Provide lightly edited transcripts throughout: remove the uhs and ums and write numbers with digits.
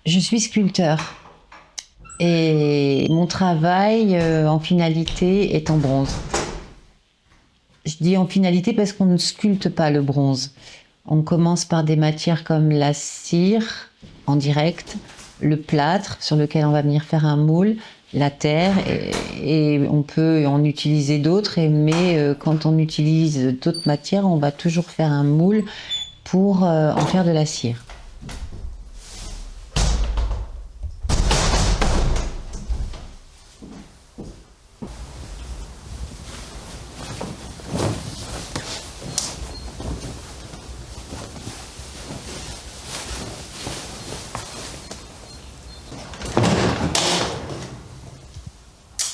Je suis sculpteur et mon travail en finalité est en bronze. Je dis en finalité parce qu'on ne sculpte pas le bronze. On commence par des matières comme la cire en direct, le plâtre sur lequel on va venir faire un moule, la terre et on peut en utiliser d'autres. Mais quand on utilise d'autres matières, on va toujours faire un moule pour en faire de la cire.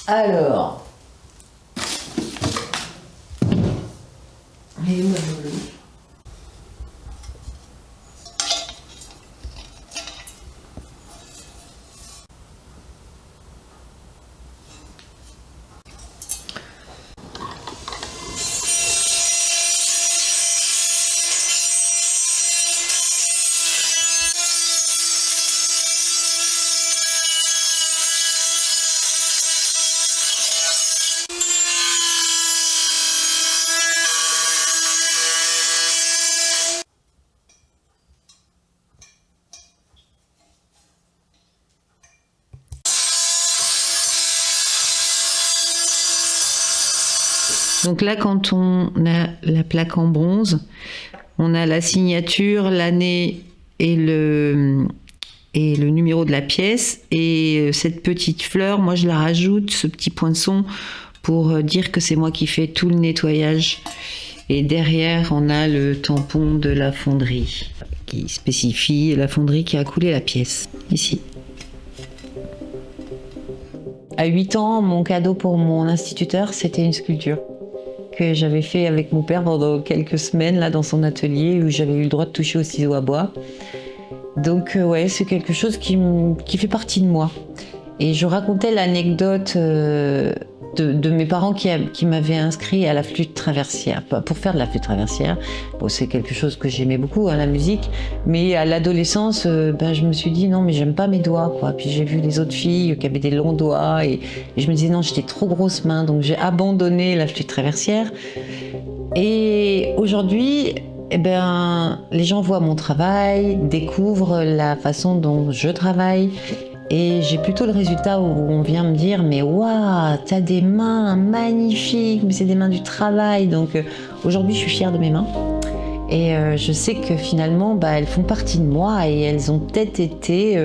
Alors, et où est-ce que Donc là, quand on a la plaque en bronze, on a la signature, l'année et le numéro de la pièce. Et cette petite fleur, moi je la rajoute, ce petit poinçon, pour dire que c'est moi qui fais tout le nettoyage. Et derrière, on a le tampon de la fonderie, qui spécifie la fonderie qui a coulé la pièce, ici. À 8 ans, mon cadeau pour mon instituteur, c'était une sculpture que j'avais fait avec mon père pendant quelques semaines là dans son atelier où j'avais eu le droit de toucher au ciseau à bois. Donc ouais, c'est quelque chose qui fait partie de moi. Et je racontais l'anecdote de mes parents qui m'avaient inscrit à la flûte traversière, pour faire de la flûte traversière. Bon, c'est quelque chose que j'aimais beaucoup, hein, la musique, mais à l'adolescence, je me suis dit non, mais j'aime pas mes doigts, quoi. Puis j'ai vu les autres filles qui avaient des longs doigts et je me disais non, j'étais trop grosse main, donc j'ai abandonné la flûte traversière. Et aujourd'hui, les gens voient mon travail, découvrent la façon dont je travaille. Et j'ai plutôt le résultat où on vient me dire mais waouh, t'as des mains magnifiques, mais c'est des mains du travail. Donc aujourd'hui je suis fière de mes mains et je sais que finalement elles font partie de moi et elles ont peut-être été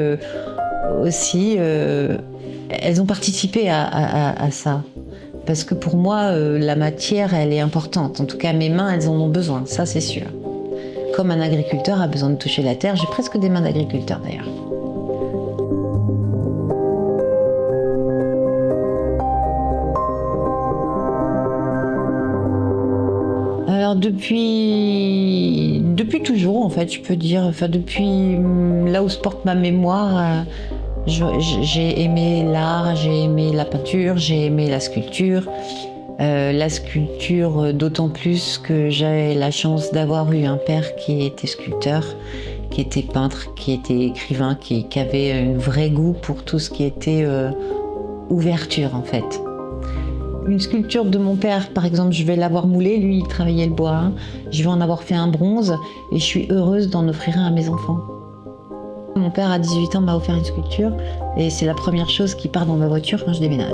aussi, elles ont participé à ça. Parce que pour moi la matière elle est importante, en tout cas mes mains elles en ont besoin, ça c'est sûr. Comme un agriculteur a besoin de toucher la terre, j'ai presque des mains d'agriculteur d'ailleurs. Alors depuis toujours en fait, je peux dire, enfin depuis là où se porte ma mémoire, j'ai aimé l'art, j'ai aimé la peinture, j'ai aimé la sculpture. La sculpture d'autant plus que j'avais la chance d'avoir eu un père qui était sculpteur, qui était peintre, qui était écrivain, qui avait un vrai goût pour tout ce qui était ouverture en fait. Une sculpture de mon père, par exemple, je vais l'avoir moulée, lui il travaillait le bois, hein. Je vais en avoir fait un bronze et je suis heureuse d'en offrir un à mes enfants. Mon père à 18 ans m'a offert une sculpture et c'est la première chose qui part dans ma voiture quand je déménage.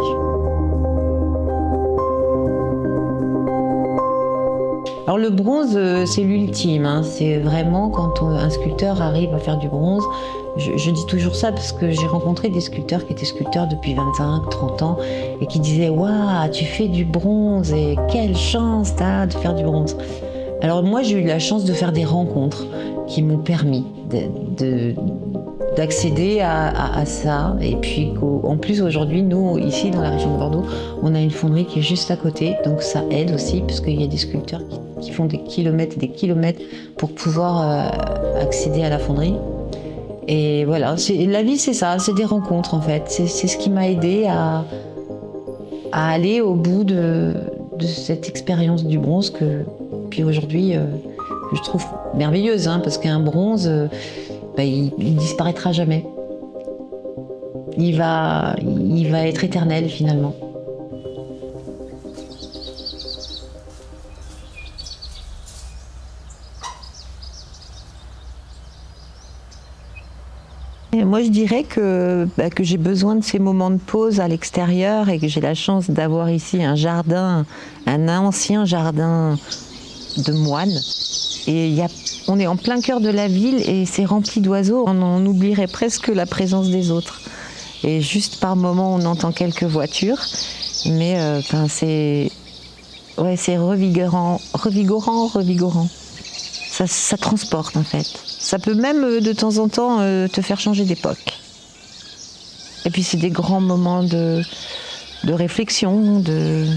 Alors le bronze, c'est l'ultime, hein. C'est vraiment quand un sculpteur arrive à faire du bronze. Je dis toujours ça parce que j'ai rencontré des sculpteurs qui étaient sculpteurs depuis 25, 30 ans et qui disaient « Waouh, tu fais du bronze et quelle chance t'as de faire du bronze !» Alors moi, j'ai eu la chance de faire des rencontres qui m'ont permis d'accéder à ça. Et puis en plus aujourd'hui, nous, ici dans la région de Bordeaux, on a une fonderie qui est juste à côté, donc ça aide aussi parce qu'il y a des sculpteurs qui font des kilomètres et des kilomètres pour pouvoir accéder à la fonderie. Et voilà, la vie c'est ça, c'est des rencontres en fait. C'est ce qui m'a aidé à aller au bout de cette expérience du bronze que puis aujourd'hui je trouve merveilleuse, hein, parce qu'un bronze, il disparaîtra jamais. il va être éternel finalement. Et moi, je dirais que j'ai besoin de ces moments de pause à l'extérieur et que j'ai la chance d'avoir ici un jardin, un ancien jardin de moines. Et on est en plein cœur de la ville et c'est rempli d'oiseaux. On oublierait presque la présence des autres. Et juste par moments, on entend quelques voitures. Mais c'est revigorant. Ça transporte en fait. Ça peut même de temps en temps te faire changer d'époque. Et puis c'est des grands moments de réflexion, de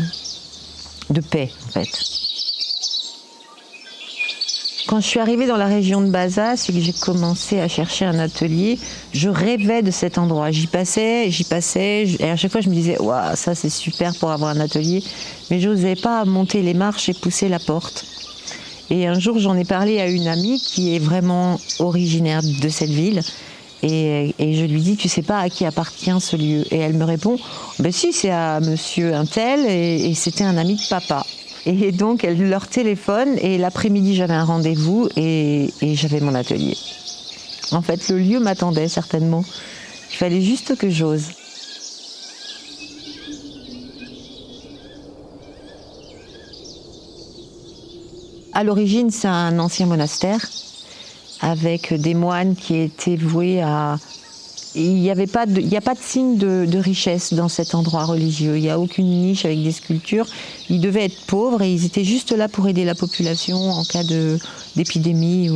paix en fait. Quand je suis arrivée dans la région de Bazas et que j'ai commencé à chercher un atelier, je rêvais de cet endroit. J'y passais, et à chaque fois je me disais « Waouh, ça c'est super pour avoir un atelier », mais je n'osais pas monter les marches et pousser la porte. Et un jour, j'en ai parlé à une amie qui est vraiment originaire de cette ville. Et je lui dis, tu sais pas à qui appartient ce lieu? Et elle me répond, ben si, c'est à monsieur untel, et c'était un ami de papa. Et donc, elle leur téléphone, et l'après-midi, j'avais un rendez-vous, et j'avais mon atelier. En fait, le lieu m'attendait certainement. Il fallait juste que j'ose. À l'origine, c'est un ancien monastère avec des moines qui étaient voués à... Il n'y a pas de signe de richesse dans cet endroit religieux. Il n'y a aucune niche avec des sculptures. Ils devaient être pauvres et ils étaient juste là pour aider la population en cas d'épidémie.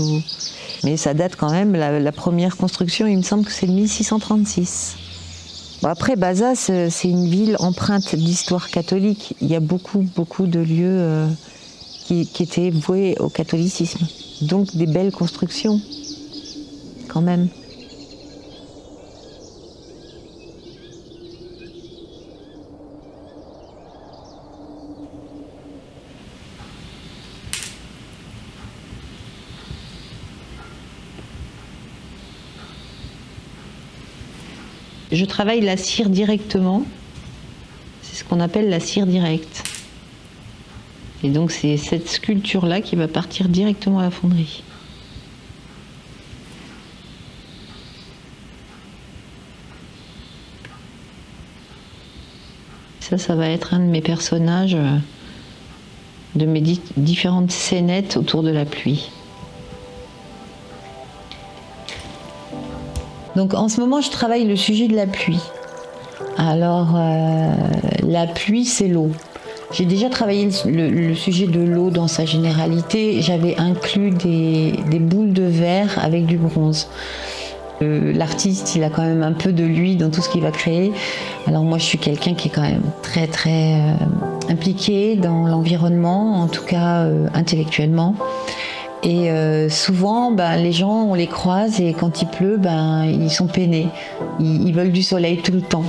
Mais ça date quand même, la première construction, il me semble que c'est 1636. Bon, après, Bazas, c'est une ville empreinte d'histoire catholique. Il y a beaucoup de lieux... qui étaient voués au catholicisme. Donc des belles constructions, quand même. Je travaille la cire directement. C'est ce qu'on appelle la cire directe. Et donc c'est cette sculpture-là qui va partir directement à la fonderie. Ça va être un de mes personnages de mes différentes scénettes autour de la pluie. Donc en ce moment, je travaille le sujet de la pluie. Alors, la pluie, c'est l'eau. J'ai déjà travaillé le sujet de l'eau dans sa généralité. J'avais inclus des boules de verre avec du bronze. L'artiste, il a quand même un peu de lui dans tout ce qu'il va créer. Alors moi, je suis quelqu'un qui est quand même très impliqué dans l'environnement, en tout cas intellectuellement. Et souvent, les gens, on les croise et quand il pleut, ils sont peinés. Ils veulent du soleil tout le temps.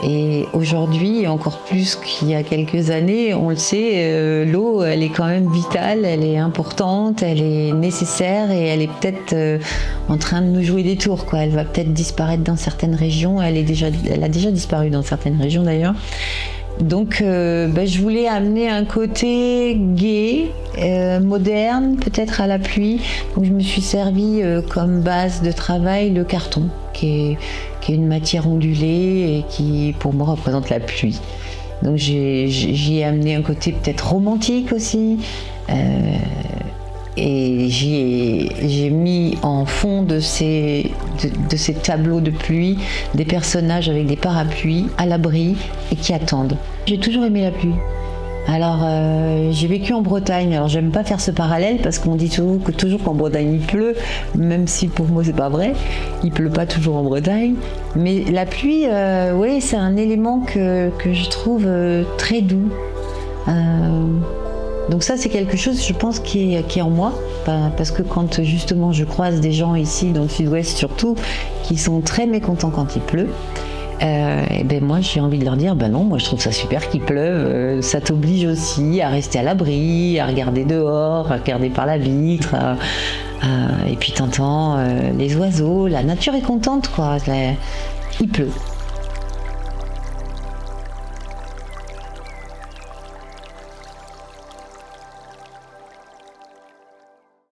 Et aujourd'hui, encore plus qu'il y a quelques années, on le sait, l'eau, elle est quand même vitale, elle est importante, elle est nécessaire et elle est peut-être en train de nous jouer des tours, quoi. Elle va peut-être disparaître dans certaines régions, elle a déjà disparu dans certaines régions d'ailleurs. Donc je voulais amener un côté gai, moderne, peut-être à la pluie. Donc je me suis servi comme base de travail le carton, qui est une matière ondulée et qui pour moi représente la pluie. Donc j'y ai amené un côté peut-être romantique aussi. Et j'ai mis en fond de ces tableaux de pluie des personnages avec des parapluies à l'abri et qui attendent. J'ai toujours aimé la pluie. Alors j'ai vécu en Bretagne, alors j'aime pas faire ce parallèle parce qu'on dit toujours qu'en Bretagne il pleut, même si pour moi c'est pas vrai, il pleut pas toujours en Bretagne. Mais la pluie, oui, c'est un élément que je trouve très doux. Donc ça c'est quelque chose, je pense, qui est en moi, parce que quand justement je croise des gens ici dans le sud-ouest surtout, qui sont très mécontents quand il pleut, et moi j'ai envie de leur dire, non, moi je trouve ça super qu'il pleuve, ça t'oblige aussi à rester à l'abri, à regarder dehors, à regarder par la vitre, et puis t'entends les oiseaux, la nature est contente, quoi, il pleut.